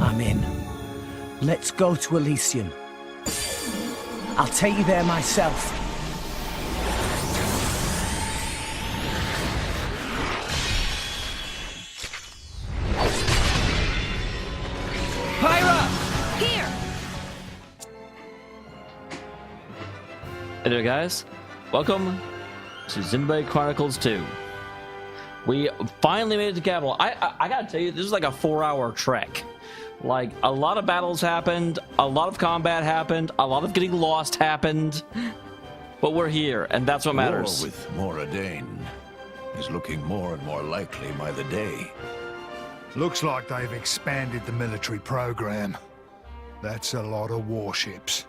I'm in. Let's go to Elysium. I'll take you there myself. Pyra! Here! Hey there, guys. Welcome to Xenoblade Chronicles 2. We finally made it to capital. I gotta tell you, this is like a 4-hour trek. Like, a lot of battles happened, a lot of combat happened, a lot of getting lost happened. But we're here, and that's what matters. War with Moradane is looking more and more likely by the day. Looks like they've expanded the military program. That's a lot of warships.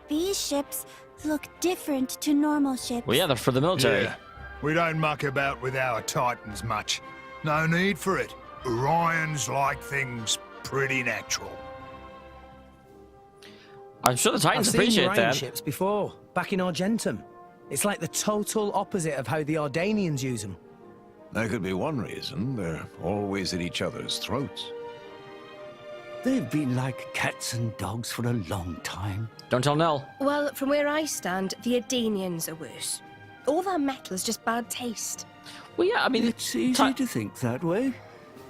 These ships look different to normal ships. Well, yeah, they're for the military. Yeah, we don't muck about with our Titans much. No need for it. Orions like things pretty natural. I'm sure the Titans I've seen appreciate Orion that. ships before, back in Argentum. It's like the total opposite of how the Ardanians use them. That could be one reason. They're always at each other's throats. They've been like cats and dogs for a long time. Don't tell Nell. Well, from where I stand, the Adanians are worse. All that metal is just bad taste. Well, yeah, I mean... It's easy to think that way,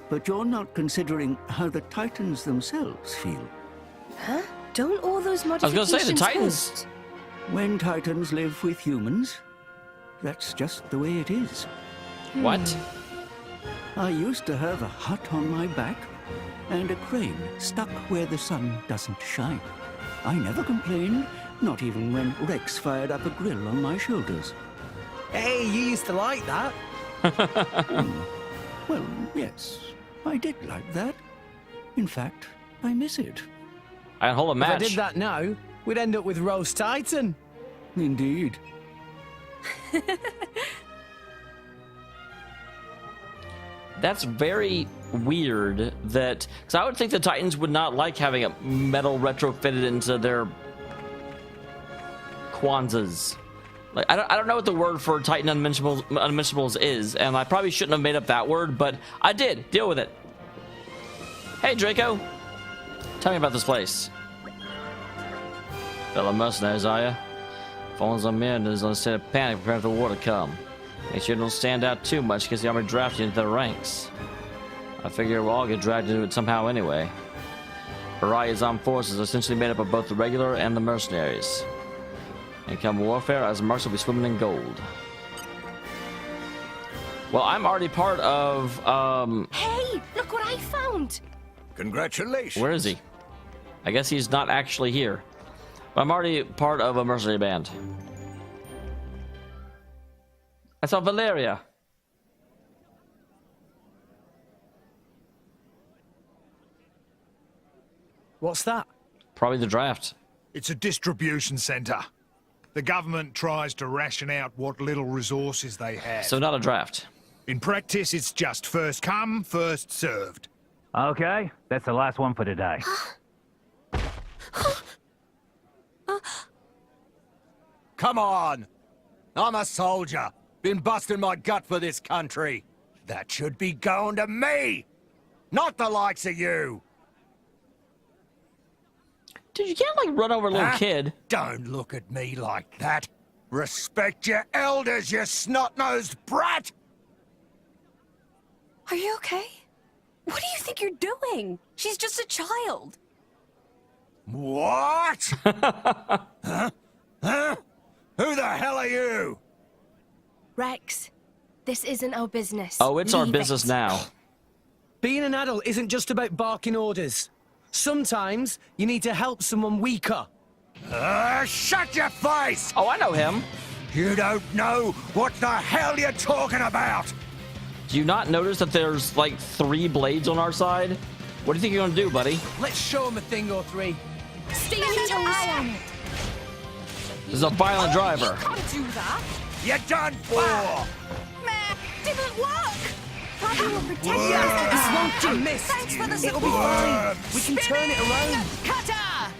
but you're not considering how the Titans themselves feel. Huh? Don't all those I was modifications gonna say, the Titans... hurt? When Titans live with humans, that's just the way it is. What? I used to have a hut on my back and a crane stuck where the sun doesn't shine. I never complained, not even when Rex fired up a grill on my shoulders. Hey, you used to like that. Well, yes, I did like that. In fact, I miss it. I can hold a If I match. did that now, we'd end up with Roast Titan. Indeed. That's very weird that... Because I would think the Titans would not like having a metal retrofitted into their Kwanzas. Like, I don't know what the word for Titan Unmentionables is, and I probably shouldn't have made up that word, but I did. Deal with it. Hey, Draco. Tell me about this place. Fellow mercenaries, are ya? Phones on men is on a state of panic preparing for the war to come. Make sure you don't stand out too much because the army drafts you into their ranks. I figure we'll all get dragged into it somehow anyway. Pariah's armed forces are essentially made up of both the regular and the mercenaries. In come warfare, as marks will be swimming in gold. Well, I'm already part of, Hey, look what I found! Congratulations. Where is he? I guess he's not actually here. But I'm already part of a mercenary band. I saw Valeria. What's that? Probably the draft. It's a distribution center. The government tries to ration out what little resources they have. So not a draft. In practice, it's just first come, first served. Okay, that's the last one for today. Come on! I'm a soldier. Been busting my gut for this country. That should be going to me! Not the likes of you! Dude, you can't, like, run over a little Huh? kid. Don't look at me like that. Respect your elders, you snot-nosed brat! Are you okay? What do you think you're doing? She's just a child. What? Huh? Huh? Who the hell are you? Rex, this isn't our business. Oh, it's our Leave business it. now. Being an adult isn't just about barking orders. Sometimes you need to help someone weaker. Shut your face! Oh, I know him. You don't know what the hell you're talking about! Do you not notice that there's, like, 3 blades on our side? What do you think you're gonna do, buddy? Let's show him a thing or three. Stay on your toes. This is a violent driver. You can't do that. You're done for! Meh, didn't work. Probably will protect This us. won't do. Missed. Thanks for the It'll be fine. We can turn it around. Cutter!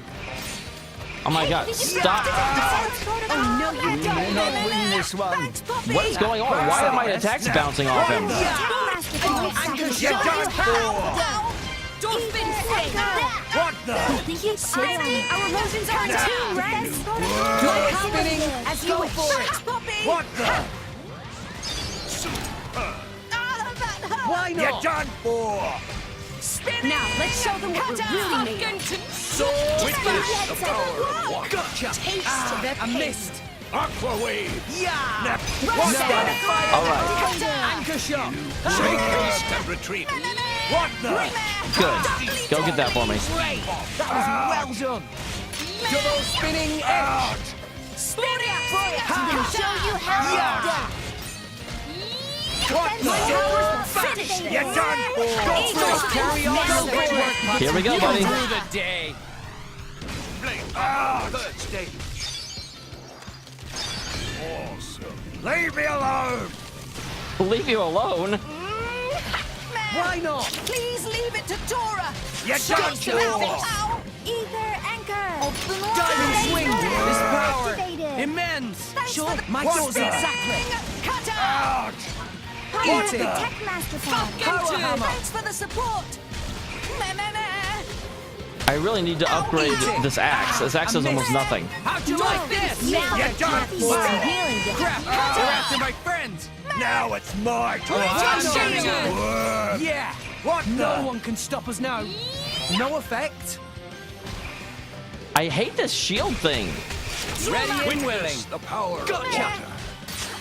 Oh my god, stop! Oh, no, you don't. May not win this one. Thanks, Poppy. What is going on? Why are my attacks bouncing off him? You're done for! Don't spin What the? Think you should Our motions are too, Rex. Double spinning. As Go you for it. What the? Why You're not? done for! Now, let's show them what we're really made of. Witness the power of water. Gotcha. I missed. Aqua wave! Yeah. What No. the? All right. Anchor shot. Make haste and retreat. What the? Good. Go get that for me. Great. That was well done. Double spinning edge. I'm gonna show you how it's done. What the? Finish it. You're done for! Carry on. Go for it. Here we go, buddy. Through the day. Third stage. Awesome. Leave me alone! Leave you alone. Why not? Please leave it to Dora. You're done for! Ether anchor. Diving swing. This power. Activated. Immense. Sure. My What thoughts the? exactly. Cutter. Ouch! Eat it. Tech Master Pod. Power hammer. Thanks for the support. Meh, meh, meh. I really need to upgrade this axe. This axe does almost nothing. How'd you like this? Now You're done for! Crap. They're after my friends. Now it's my turn! I'm doing it. Work. Yeah. What No the? one can stop us now. No effect. I hate this shield thing. Ready and willing. Witness the power of Gotcha. water.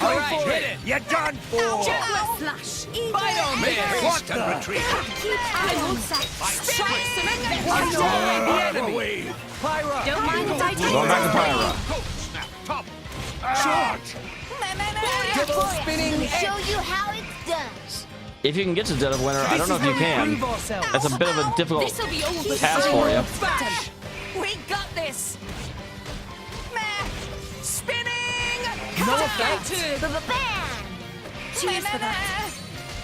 All right, hit it. You're done for! Flash. Bite on Make this. haste and retreat. The Aqua enemy. wave. Pyra. Don't mind if I take Going back to Pyra. Cold snap. Top. Ouch! Double spinning Show edge. you how it's done. If you can get to Dead of Winter, I don't know if you can. That's a bit of a difficult This'll be over. task for you. Bash. We got this. Meh. Spinning. No effect. Bam. Cheers for that.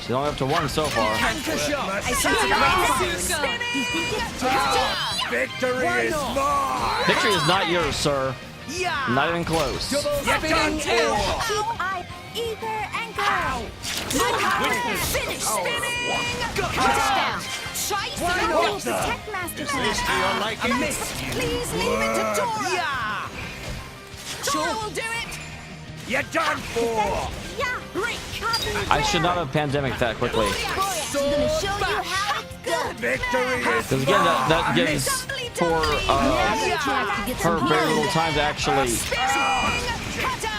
She's only up to one so far. Anchor shot. I sense a great You think it's just Victory Why is not? mine! Victory is not yours, sir. Yeah. Not even close. Double You're done spinning for! edge. keep eye ether anchor? Finish spinning. Gotcha. Scheiße. Why No, not? it's the Tech Master Is this Pod. to your liking? I missed. Please leave it to Dora. Yeah. Dora will do it. You're done for! Yeah. Copy I should not have pandemic that quickly. I'm gonna show you how it's done. Victory is Because again, that gives poor her very little time to actually. Cutter.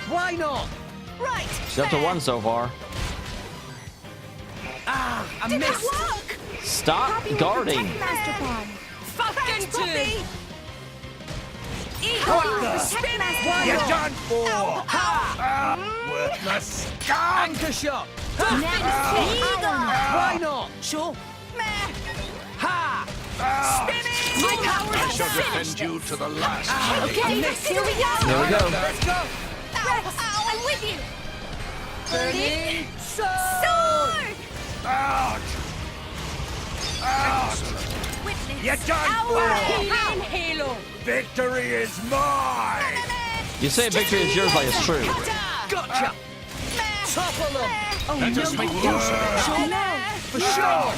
Why not? Right. She's up to one so far. I Did it missed. work? Stop guarding. Tech Master Pod. Fucking puppy. What the? Tech Master You're Pod. done for! Worthless scum! Anchor shot. Why Why not? Sure. Meh. Ha. Spinning. My power I is shall finished. defend you to the last. Okay, here we go. There we go. Let's go. Ow, I'm with you. Burning Sword. Ouch! Ouch! Witness. You're done for! Healing halo. Victory is mine! You say victory is yours like it's true. Gotcha. Topple them. Oh, Let us make use of it. For sure.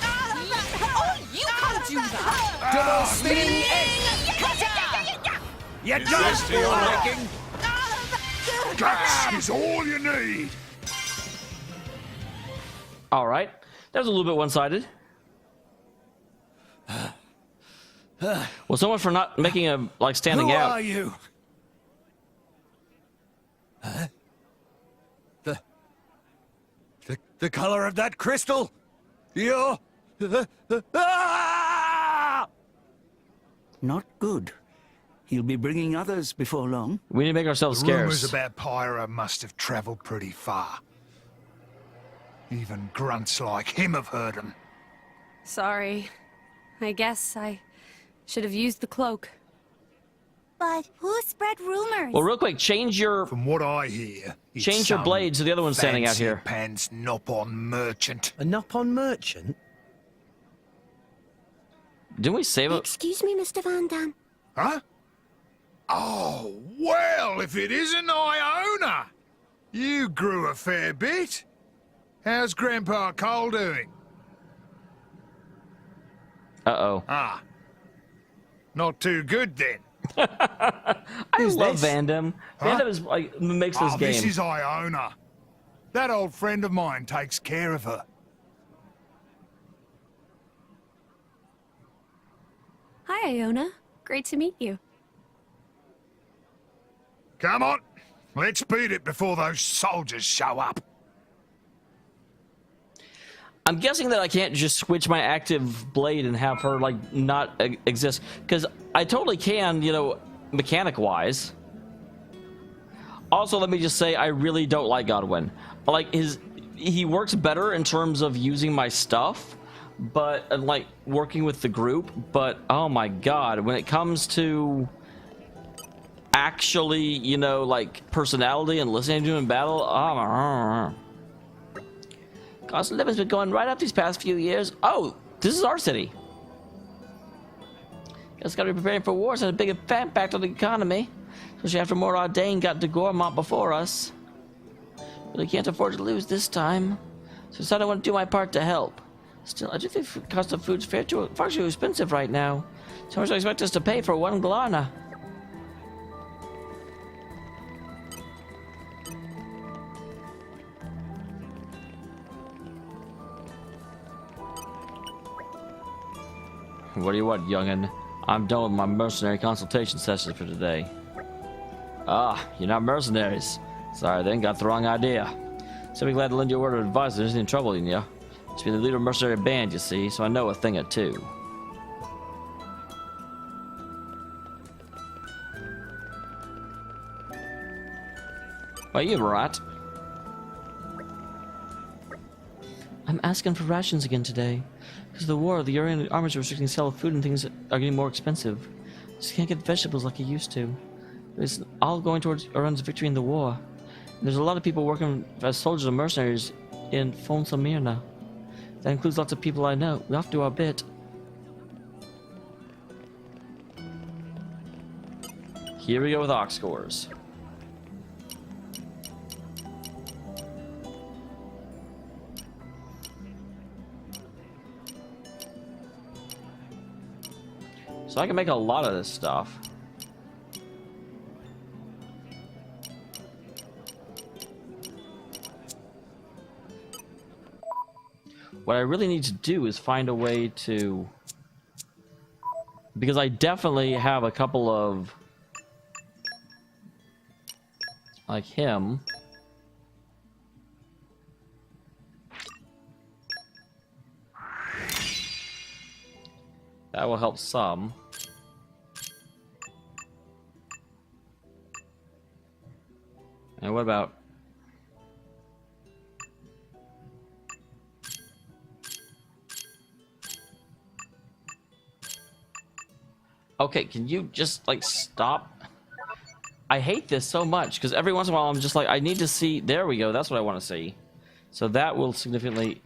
Oh, you can't do that. Double spinning edge. You're Is done this to your for! liking? Guts is all you need. All right. That was a little bit one-sided. Well, so much for not making a standing Who out. are you? Huh? The color of that crystal? You're... Ah! Not good. He'll be bringing others before long. We need to make ourselves Rumors scarce. about Pyra must have traveled pretty far. Even grunts like him have heard them. Sorry. I guess I should have used the cloak. But who spread rumors? Well, real quick, change your From what I hear, it's change your some blade so the other one's standing out fancy here. pants nop-on merchant. A nop-on merchant? Didn't we save it? Excuse me, Mr. Van Dam. Huh? Oh, well, if it isn't Iona! You grew a fair bit. How's Grandpa Cole doing? Uh-oh. Ah. Not too good then. I love Vandam. Vandam is like makes this game. This is Iona. That old friend of mine takes care of her. Hi, Iona. Great to meet you. Come on. Let's beat it before those soldiers show up. I'm guessing that I can't just switch my active blade and have her like not exist, because I totally can, you know, mechanic-wise. Also, let me just say I really don't like Godwin. Like he works better in terms of using my stuff, but like working with the group. But oh my god, when it comes to actually, you know, like personality and listening to him in battle, cost of living's been going right up these past few years. Oh, this is our city. Guess gotta be preparing for wars and a big impact on the economy. Especially after Morad Dane got to Gormont before us. Really can't afford to lose this time. So I decided I want to do my part to help. Still, I do think the cost of food's far too expensive right now. So much do I expect us to pay for one Glarna? What do you want, youngin'? I'm done with my mercenary consultation session for today. Ah, you're not mercenaries. Sorry, then got the wrong idea. So be glad to lend you a word of advice if there's any trouble in you. Just be the leader of a mercenary band, you see, so I know a thing or two. Well, you're right. I'm asking for rations again today. Because of the war, the Urian armies are restricting the sale of food and things are getting more expensive. Just can't get vegetables like you used to. It's all going towards Urian's victory in the war. And there's a lot of people working as soldiers and mercenaries in Fon Samirna. That includes lots of people I know. We have to do our bit. Here we go with ox scores. So I can make a lot of this stuff. What I really need to do is find a way to... Because I definitely have a couple of... like him. That will help some. And what about... Okay, can you just, like, stop? I hate this so much, because every once in a while I'm just like, I need to see... There we go, that's what I want to see. So that will significantly...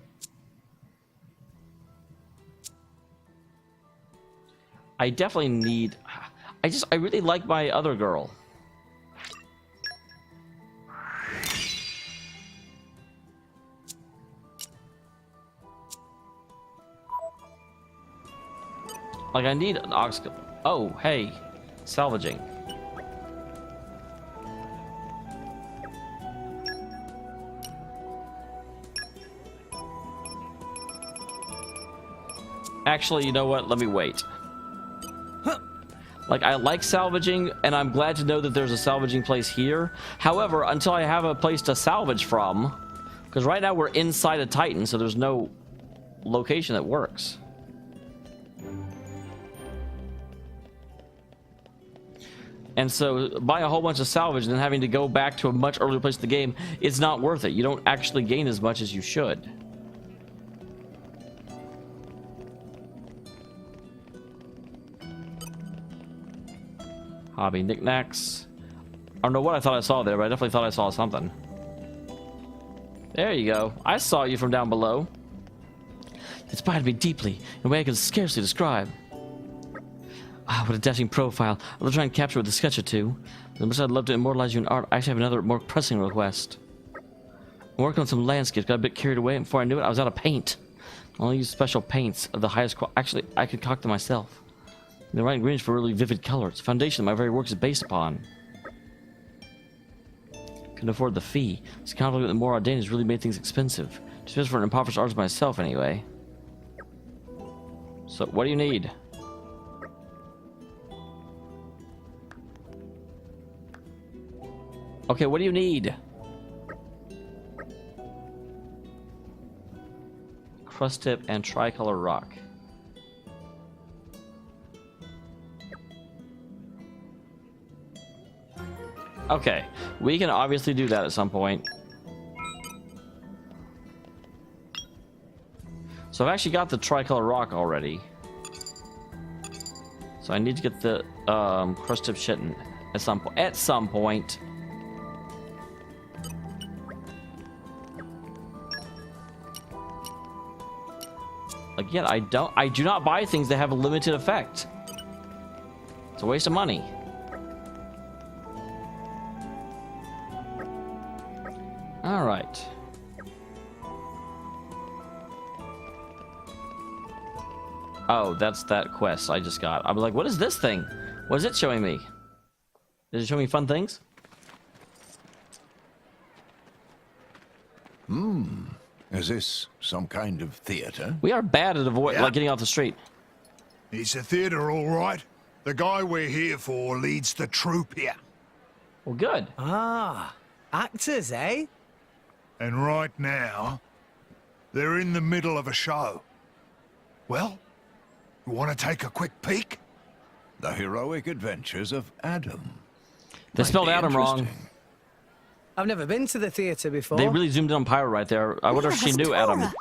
I definitely need... I really like my other girl. Like, I need an ox... Oh, hey. Salvaging. Actually, you know what? Let me wait. Like, I like salvaging, and I'm glad to know that there's a salvaging place here. However, until I have a place to salvage from... Because right now we're inside a Titan, so there's no location that works. And so, buying a whole bunch of salvage and then having to go back to a much earlier place in the game, it's not worth it. You don't actually gain as much as you should. Hobby knickknacks. I don't know what I thought I saw there, but I definitely thought I saw something. There you go. I saw you from down below. It inspired me deeply in a way I can scarcely describe. Ah, what a dashing profile. I'll try and capture with a sketch or two. But much I'd love to immortalize you in art, I actually have another more pressing request. I'm working on some landscapes, got a bit carried away, and before I knew it, I was out of paint. Only use special paints of the highest quality. Actually, I could concoct them myself. The right ingredients for really vivid colors. Foundation my very work is based upon. Can afford the fee. This conflict with the more ordained has really made things expensive. Just for an impoverished artist myself, anyway. So, what do you need? Okay, what do you need? Crust tip and tricolor rock. Okay, we can obviously do that at some point. So I've actually got the tricolor rock already. So I need to get the crust tip shit at some point. Again, I do not buy things that have a limited effect. It's a waste of money. All right. Oh, that's that quest I just got. I'm like, what is this thing? What is it showing me? Is it showing me fun things? Is this some kind of theater? We are bad at like getting off the street. It's a theater, all right. The guy we're here for leads the troupe here. Well, good. Ah, actors, eh? And right now, they're in the middle of a show. Well, you want to take a quick peek? The heroic adventures of Adam. They spelled Adam wrong. Interesting. I've never been to the theatre before. They really zoomed in on Pyra right there. I wonder if she knew Adam.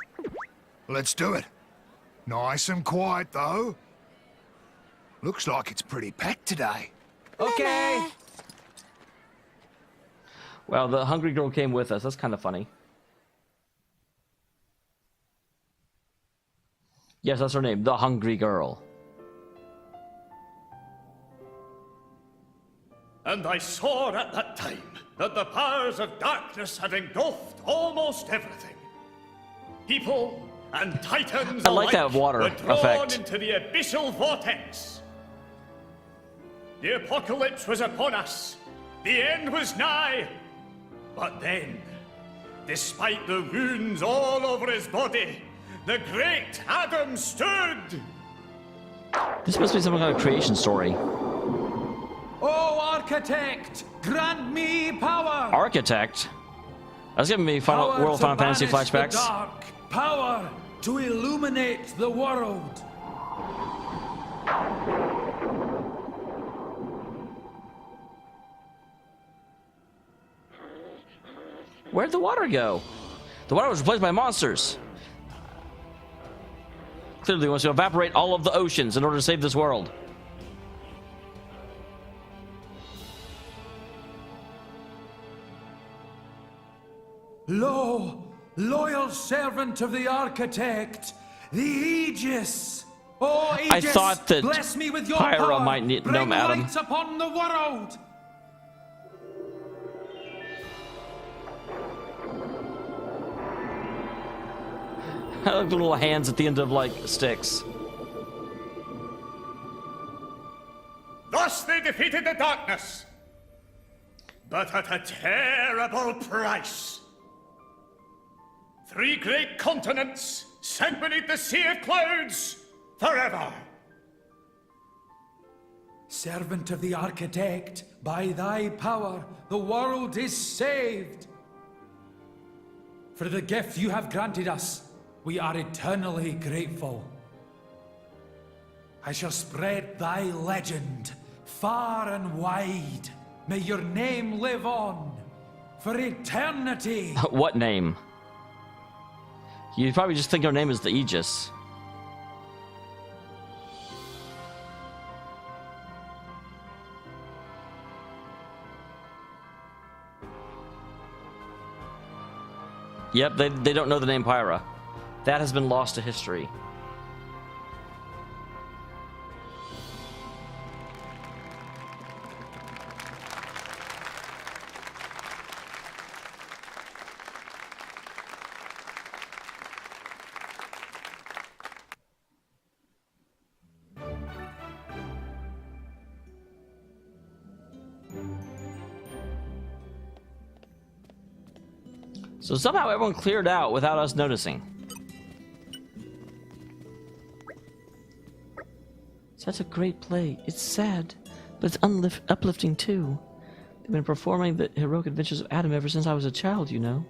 Let's do it. Nice and quiet, though. Looks like it's pretty packed today. Okay. Well, the hungry girl came with us. That's kind of funny. Yes, that's her name. The hungry girl. And I saw at that time that the powers of darkness had engulfed almost everything. People and titans I like that water were drawn effect. into the abyssal vortex. The apocalypse was upon us. The end was nigh. But then, despite the wounds all over his body, the great Adam stood. This must be some kind of creation story. Oh, architect, grant me power. Architect? That's giving me World Final Fantasy flashbacks. Dark power to illuminate the world. Where'd the water go? The water was replaced by monsters. Clearly wants to evaporate all of the oceans in order to save this world. Lo, loyal servant of the architect, the Aegis. Oh, Aegis, I thought that bless me with your Pyra power. might know Bring Adam. light upon the world. I like the little hands at the end of like sticks. Thus they defeated the darkness, but at a terrible price. 3 great continents sank beneath the sea of clouds forever. Servant of the architect, by thy power, the world is saved. For the gift you have granted us, we are eternally grateful. I shall spread thy legend far and wide. May your name live on for eternity. What name? You probably just think her name is the Aegis. Yep, they don't know the name Pyra. That has been lost to history. So somehow everyone cleared out without us noticing. Such a great play. It's sad, but it's uplifting too. They've been performing the heroic adventures of Adam ever since I was a child, you know.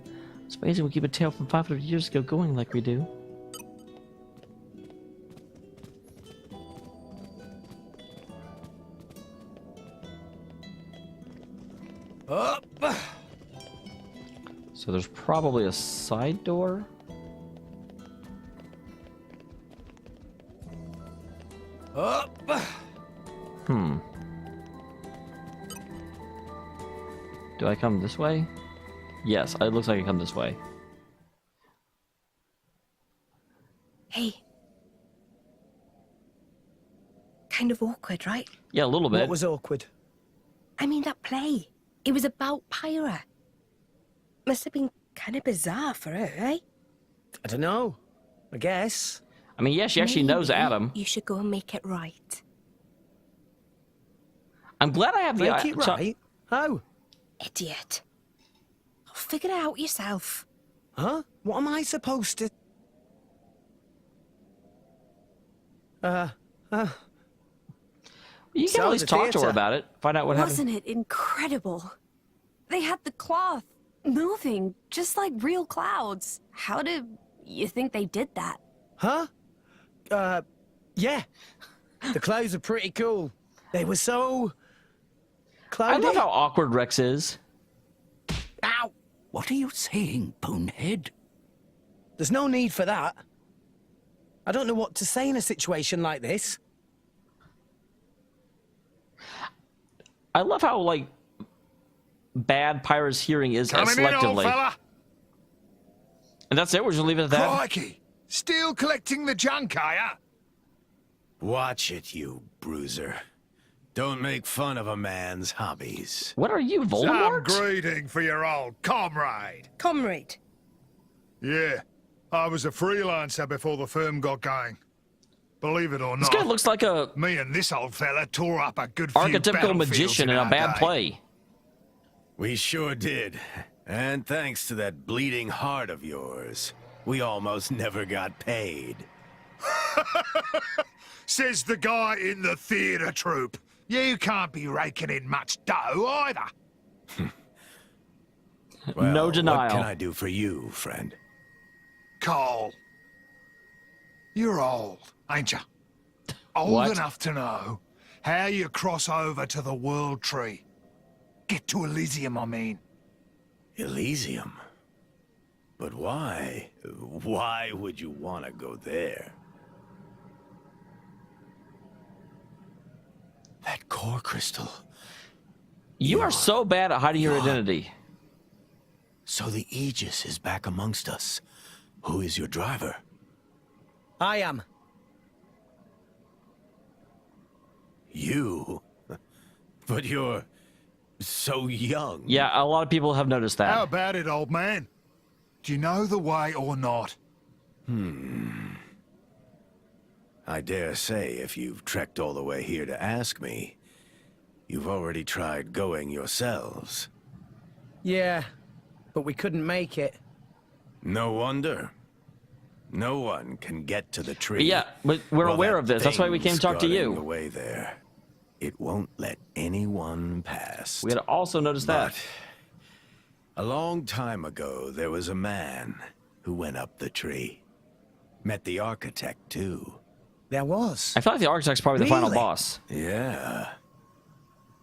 It's amazing we keep a tale from 500 years ago going like we do. Up. So there's probably a side door. Up. Hmm. Do I come this way? Yes, it looks like I come this way. Hey. Kind of awkward, right? Yeah, a little bit. What was awkward? I mean, that play. It was about Pyra. Must have been kind of bizarre for her, eh? I don't know. I guess. I mean, yeah, she actually knows Maybe Adam. You should go and make it right. I'm glad I have the... Make it right? How? Idiot. Figure it out yourself. Huh? What am I supposed to... You can So at least the talk to her theatre. about it. Find out what happened. Wasn't it incredible? They had the cloth moving just like real clouds. How do you think they did that? Huh? Yeah. The clothes are pretty cool. They were so... I cloudy. love how awkward Rex is. Ow! What are you saying, Bonehead? There's no need for that. I don't know what to say in a situation like this. I love how, like, bad Pyra's hearing is Coming in, old selectively. fella. And that's it? We're just leave it at that? Crikey. Still collecting the junk, are ya? Watch it, you bruiser. Don't make fun of a man's hobbies. What are you, Some Voldemort? greeting for your old comrade. Comrade. Yeah, I was a freelancer before the firm got going. Believe it or This not, guy looks like a me and this old fella tore up a good few archetypical battlefields magician in a our bad day. play. We sure did. And thanks to that bleeding heart of yours, we almost never got paid. Says the guy in the theatre troupe. You can't be raking in much dough either. Well, No denial. What can I do for you, friend? Cole, you're old, ain't you? Old What? enough to know how you cross over to the World Tree. Get to Elysium, I mean. Elysium? But why? Why would you want to go there? That core crystal. You are so bad at hiding your Yeah. identity. So the Aegis is back amongst us. Who is your driver? I am. You? But you're so young. Yeah, a lot of people have noticed that. How about it, old man? Do you know the way or not? I dare say if you've trekked all the way here to ask me, you've already tried going yourselves. Yeah, but we couldn't make it. No wonder. No one can get to the tree. Yeah, but we're Well, aware that of this. That's why we came to talk to thing's got in you. the way there. It won't let anyone pass. We had also noticed that. But a long time ago, there was a man who went up the tree. Met the architect, too. There was. I feel like the architect's probably the final Really? boss. Yeah.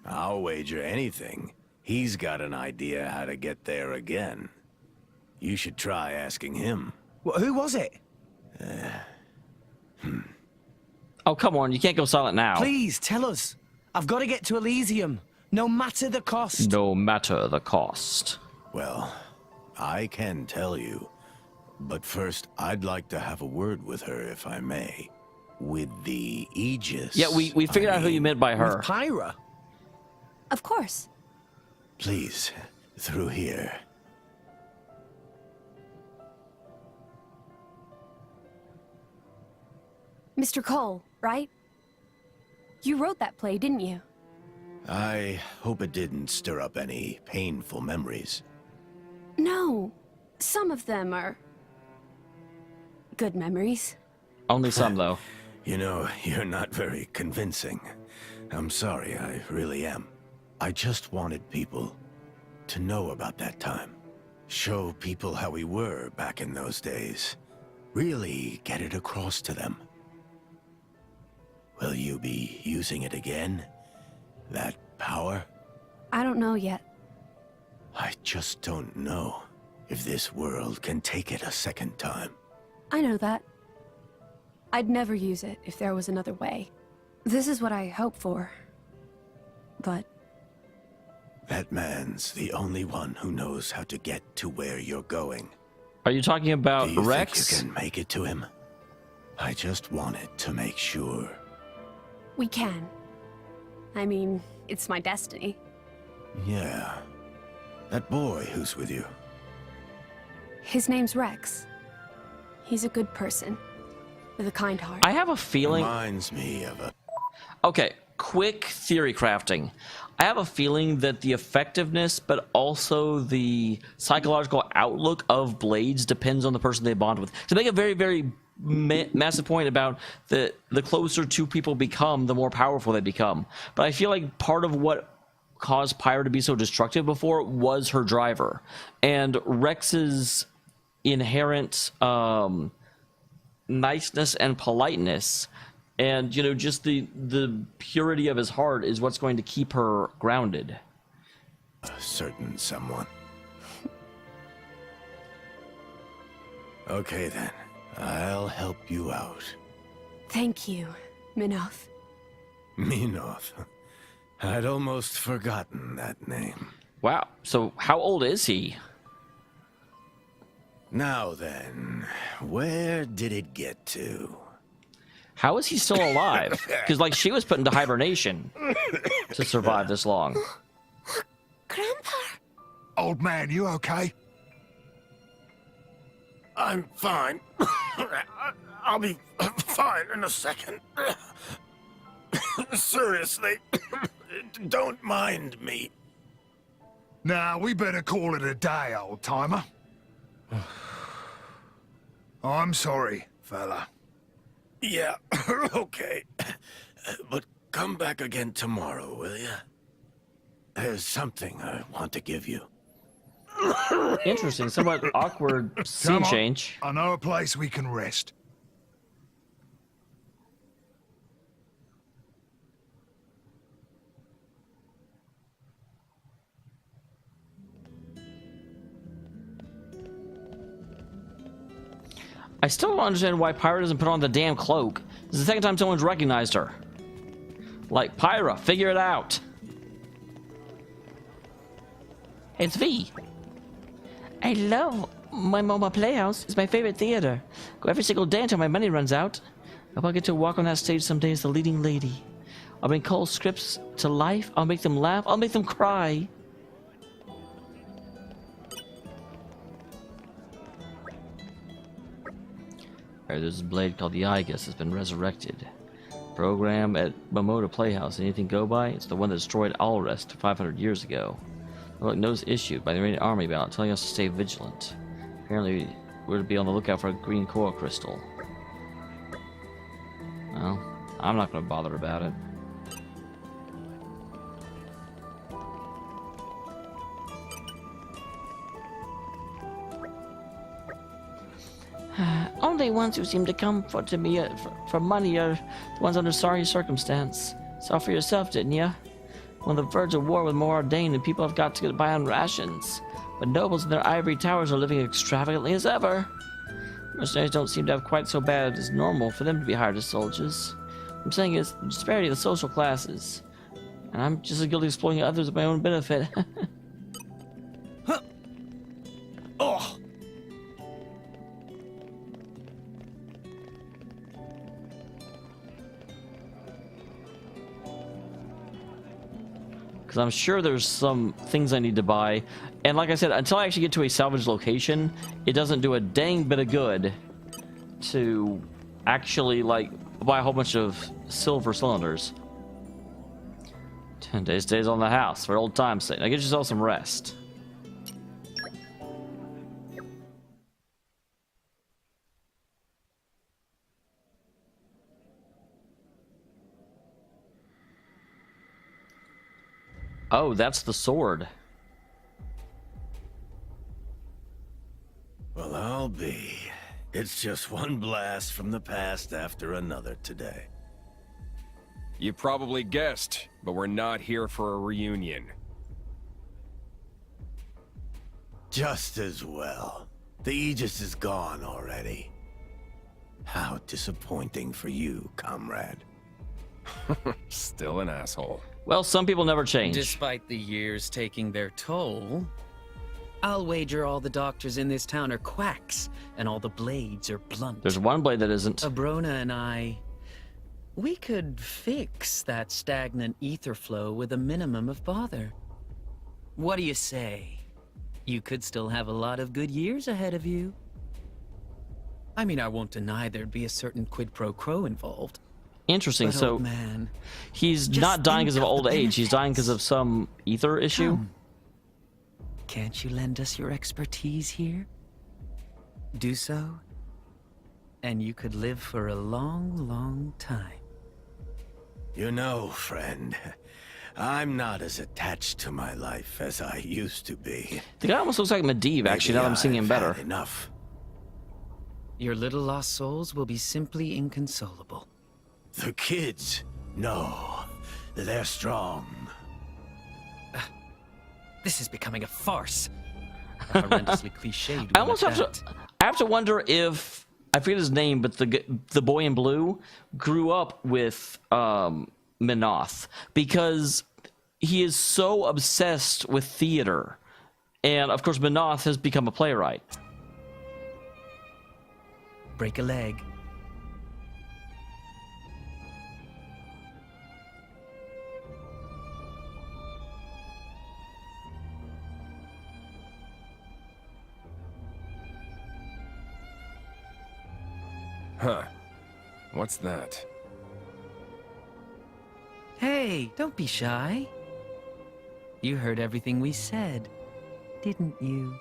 I'll wager anything. He's got an idea how to get there again. You should try asking him. Who was it? Oh, come on. You can't go silent now. Please, tell us. I've got to get to Elysium, no matter the cost. No matter the cost. Well, I can tell you. But first, I'd like to have a word with her, if I may. With the Aegis. Yeah, we figured out who you meant by her. With Pyra. Of course. Please, through here. Mr. Cole, right? You wrote that play, didn't you? I hope it didn't stir up any painful memories. No. Some of them are good memories. Only some, though. You know, you're not very convincing. I'm sorry, I really am. I just wanted people to know about that time. Show people how we were back in those days. Really get it across to them. Will you be using it again? That power? I don't know yet. I just don't know if this world can take it a second time. I know that. I'd never use it if there was another way. This is what I hope for. But... That man's the only one who knows how to get to where you're going. Are you talking about Do you Rex? think you can make it to him? I just wanted to make sure. we can. I mean, it's my destiny. Yeah. That boy who's with you. His name's Rex. He's a good person. With a kind heart. I have a feeling... Reminds me of a... Okay, quick theory crafting. I have a feeling that the effectiveness, but also the psychological outlook of blades depends on the person they bond with. To make a very, very massive point about the closer two people become, the more powerful they become. But I feel like part of what caused Pyra to be so destructive before was her driver. And Rex's inherent niceness and politeness, and, you know, just the purity of his heart is what's going to keep her grounded. A certain someone. Okay then, I'll help you out. Thank you, Minoth. Minoth. I'd almost forgotten that name. Wow, so how old is he? Now then, where did it get to? How is he still alive? Because, like, she was put into hibernation to survive this long. Grandpa? Old man, you okay? I'm fine. I'll be fine in a second. Seriously, don't mind me. Nah, we better call it a day, old-timer. I'm sorry, fella. Yeah, okay. But come back again tomorrow, will you? There's something I want to give you. Interesting, somewhat awkward scene Come on. change. I know a place we can rest. I still don't understand why Pyra doesn't put on the damn cloak. This is the second time someone's recognized her. Like, Pyra, figure it out. It's V. I love my MoMA Playhouse. It's my favorite theater. Go every single day until my money runs out. I hope I get to walk on that stage someday as the leading lady. I'll bring Cole's scripts to life. I'll make them laugh. I'll make them cry. There's a blade called the Igus that's been resurrected. Program at Momoda Playhouse. Anything go by? It's the one that destroyed Alrest 500 years ago. Look, notice issued by the Iranian army ballot telling us to stay vigilant. Apparently, we're to be on the lookout for a green coral crystal. Well, I'm not going to bother about it. Only ones who seem to come to me for money are the ones under sorry circumstance. Saw for yourself, didn't you? On the verge of war with Moradane, and people have got to get by on rations. But nobles in their ivory towers are living extravagantly as ever. Mercenaries don't seem to have quite so bad as normal for them to be hired as soldiers. What I'm saying is the disparity of the social classes. And I'm just as guilty of exploiting others at my own benefit. Oh! Because I'm sure there's some things I need to buy. And like I said, until I actually get to a salvage location, it doesn't do a dang bit of good to actually, like, buy a whole bunch of silver cylinders. 10 days stays on the house for old time's sake. Now get yourself some rest. Oh, that's the sword. Well, I'll be. It's just one blast from the past after another today. You probably guessed, but we're not here for a reunion. Just as well. The Aegis is gone already. How disappointing for you, comrade. Still an asshole. Well, some people never change. Despite the years taking their toll, I'll wager all the doctors in this town are quacks, and all the blades are blunt. There's one blade that isn't. Abrona and I, we could fix that stagnant ether flow with a minimum of bother. What do you say? You could still have a lot of good years ahead of you. I mean, I won't deny there'd be a certain quid pro quo involved. Interesting. But, So old man, he's just not dying because of think of old the age. He's dying because of some ether issue. Come. Can't you lend us your expertise here? Do so, and you could live for a long, long time. You know, friend, I'm not as attached to my life as I used to be. The guy almost looks like Medivh, actually, now that I'm seeing him better. Enough. Your little lost souls will be simply inconsolable. The kids, no, they're strong. This is becoming a farce. Horrendously cliched. I almost have to wonder if, I forget his name, but the boy in blue grew up with Minoth, because he is so obsessed with theater, and of course Minoth has become a playwright. Break a leg. Huh. What's that? Hey, don't be shy. You heard everything we said, didn't you?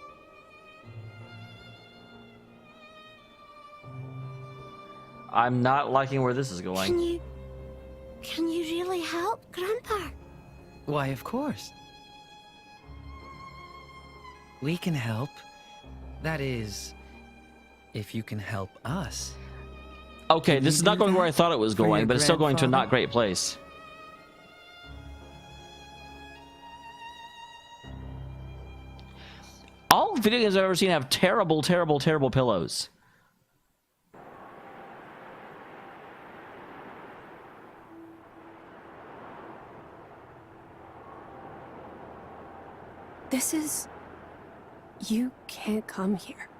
I'm not liking where this is going. Can you really help, Grandpa? Why, of course. We can help. That is, if you can help us. Okay, Can this you is not do going where I that thought it was for your going, but it's still going to a not grandfather? great place. All video games I've ever seen have terrible, terrible, terrible pillows. This is... You can't come here.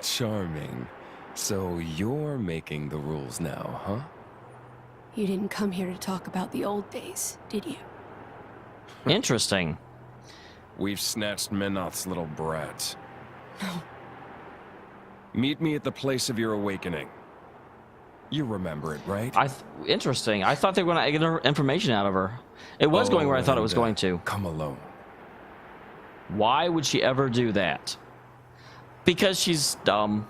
Charming. So you're making the rules now, huh? You didn't come here to talk about the old days, did you? Interesting. We've snatched Menoth's little brat. Meet me at the place of your awakening. You remember it, right? Interesting. I thought they were going to get her information out of her. It was going where I thought it was going to. Come alone. Why would she ever do that? Because she's dumb.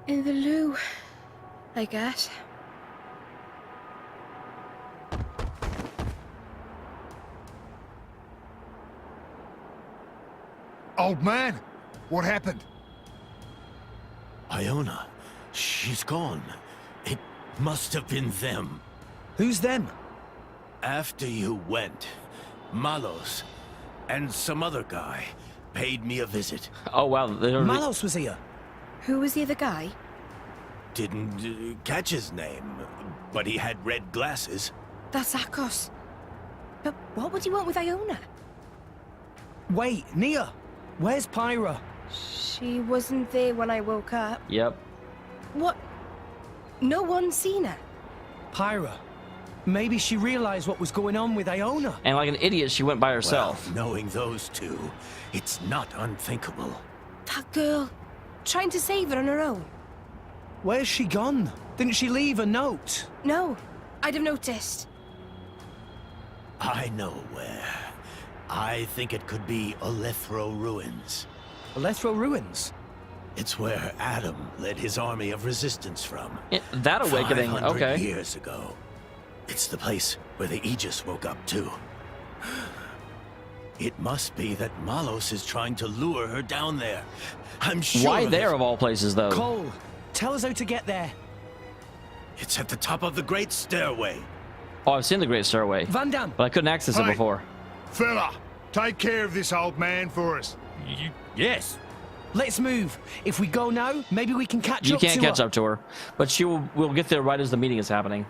In the loo, I guess. Old man, what happened? Iona, she's gone. It must have been them. Who's them? After you went, Malos and some other guy paid me a visit. Oh, wow. Malos was here. Who was the other guy? Didn't catch his name, but he had red glasses. That's Akos. But what would he want with Iona? Wait, Nia, where's Pyra? She wasn't there when I woke up. Yep. What? No one's seen her? Pyra. Maybe she realized what was going on with Iona. And like an idiot, she went by herself. Well, knowing those two, it's not unthinkable. That girl, trying to save her on her own. Where's she gone? Didn't she leave a note? No, I'd have noticed. I know where. I think it could be Olethro ruins. Olethro ruins? It's where Adam led his army of resistance from. That awakening, 500 okay. years ago. It's the place where the Aegis woke up too. It must be that Malos is trying to lure her down there. I'm sure. Why there of all places, though? Cole, tell us how to get there. It's at the top of the Great Stairway. Oh, I've seen the Great Stairway. Van Damme. But I couldn't access it Hey. before. Fella, take care of this old man for us. Yes. Let's move. If we go now, maybe we can catch You up to can't catch her. up to her, but we'll get there right as the meeting is happening.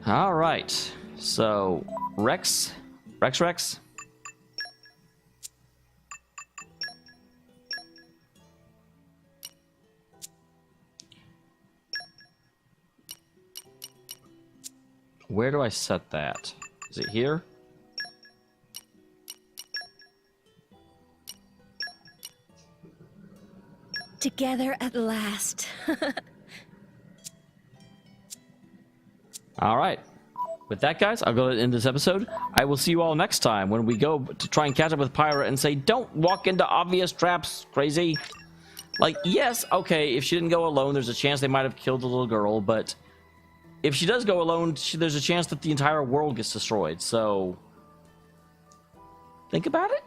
All right, so Rex. Where do I set that? Is it here? Together at last. All right. With that, guys, I'll go to end this episode. I will see you all next time when we go to try and catch up with Pyra and say, don't walk into obvious traps, crazy. Like, yes, okay, if she didn't go alone, there's a chance they might have killed the little girl, but if she does go alone, there's a chance that the entire world gets destroyed, so think about it.